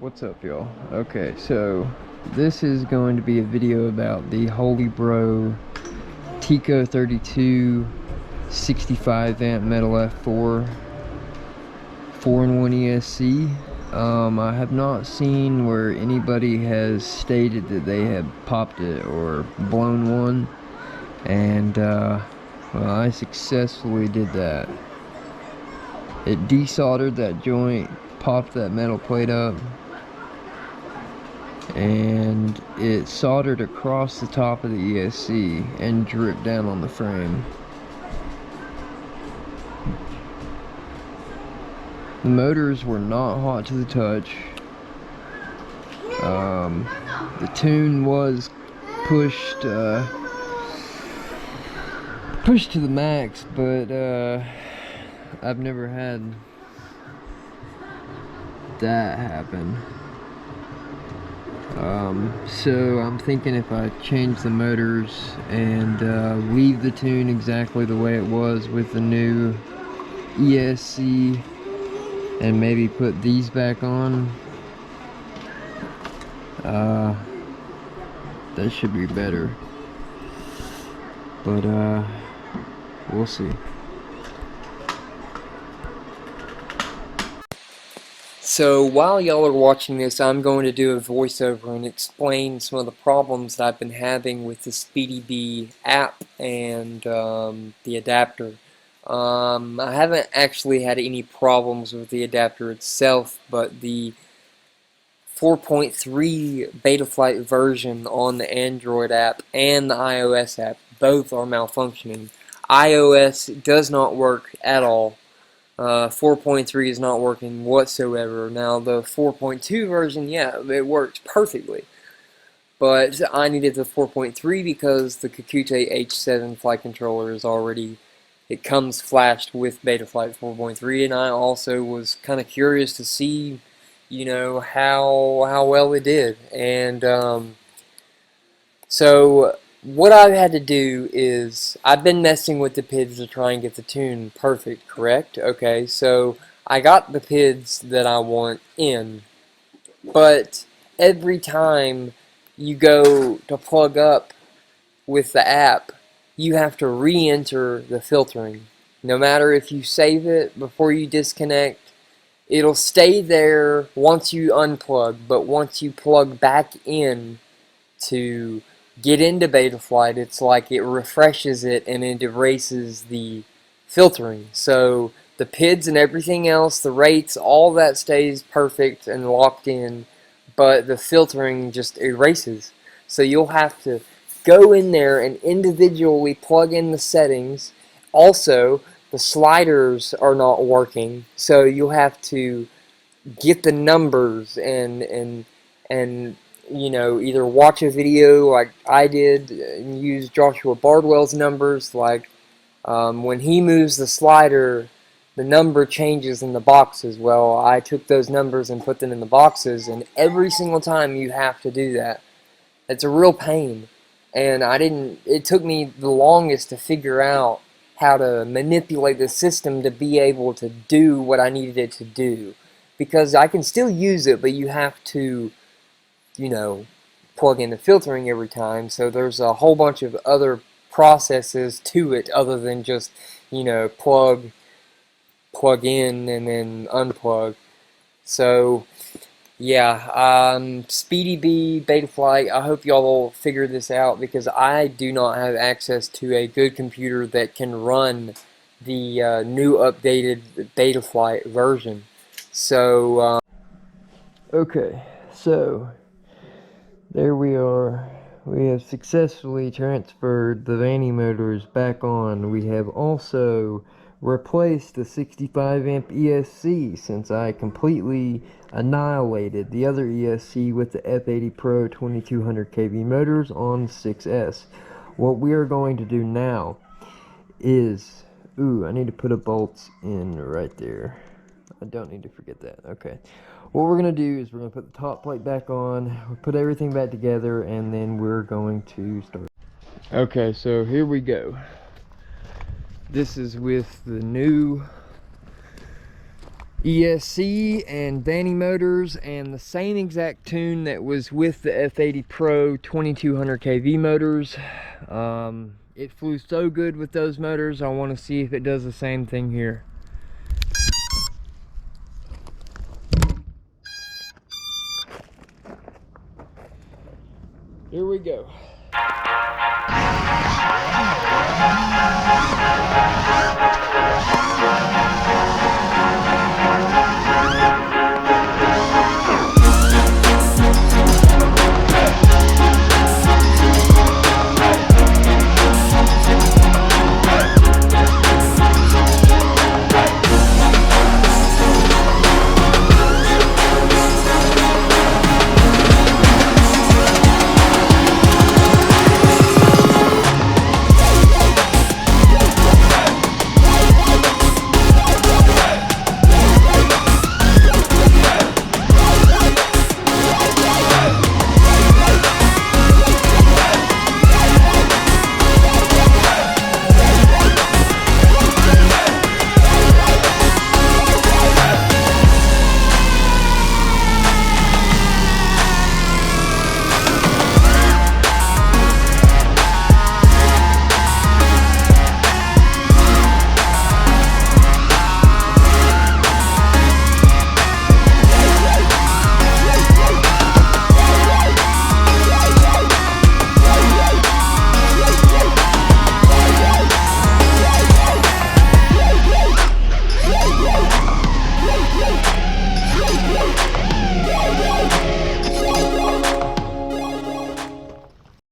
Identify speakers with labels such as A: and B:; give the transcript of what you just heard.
A: What's up, y'all? Okay, so this is going to be a video about the HolyBro Tico 32 65 amp metal F4 4-in-1 ESC. I have not seen where anybody has stated that they have popped it or blown one, and well, I successfully did that. It desoldered that joint, popped that metal plate up, and it soldered across the top of the ESC and dripped down on the frame. The motors were not hot to the touch. The tune was pushed to the max, but I've never had that happen. So I'm thinking if I change the motors and leave the tune exactly the way it was with the new ESC and maybe put these back on, that should be better, but we'll see. So while y'all are watching this, I'm going to do a voiceover and explain some of the problems that I've been having with the SpeedyBee app and the adapter. I haven't actually had any problems with the adapter itself, but the 4.3 Betaflight version on the Android app and the iOS app, both are malfunctioning. iOS does not work at all. 4.3 is not working whatsoever. Now the 4.2 version, yeah, it works perfectly. But I needed the 4.3 because the KakuteH7 flight controller is already, it comes flashed with Betaflight 4.3, and I also was kind of curious to see, you know, how well it did. And so what I've had to do is, I've been messing with the PIDs to try and get the tune perfect, correct? Okay, so I got the PIDs that I want in, but every time you go to plug up with the app, you have to re-enter the filtering. No matter if you save it before you disconnect, it'll stay there once you unplug, but once you plug back in to get into Betaflight, it's like it refreshes it and it erases the filtering. So the PIDs and everything else, the rates, all that stays perfect and locked in, but the filtering just erases. So you'll have to go in there and individually plug in the settings. Also, the sliders are not working, so you'll have to get the numbers and you know, either watch a video like I did and use Joshua Bardwell's numbers, like when he moves the slider, the number changes in the boxes. Well, I took those numbers and put them in the boxes, and every single time you have to do that. It's a real pain, and it took me the longest to figure out how to manipulate the system to be able to do what I needed it to do. Because I can still use it, but you have to, you know, plug in the filtering every time, so there's a whole bunch of other processes to it other than just, you know, plug in and then unplug. So yeah, SpeedyBee, Betaflight, I hope y'all will figure this out, because I do not have access to a good computer that can run the new updated Betaflight version. So okay, so there we are. We have successfully transferred the Vanny motors back on. We have also replaced the 65 amp ESC, since I completely annihilated the other ESC with the F80 Pro 2200 kV motors on 6S. What we are going to do now is, I need to put a bolt in right there. I don't need to forget that. Okay. What we're going to do is we're going to put the top plate back on, we'll put everything back together, and then we're going to start. Okay, so here we go. This is with the new ESC and Vanny motors, and the same exact tune that was with the F80 Pro 2200 kV motors. It flew so good with those motors, I want to see if it does the same thing here. Here we go.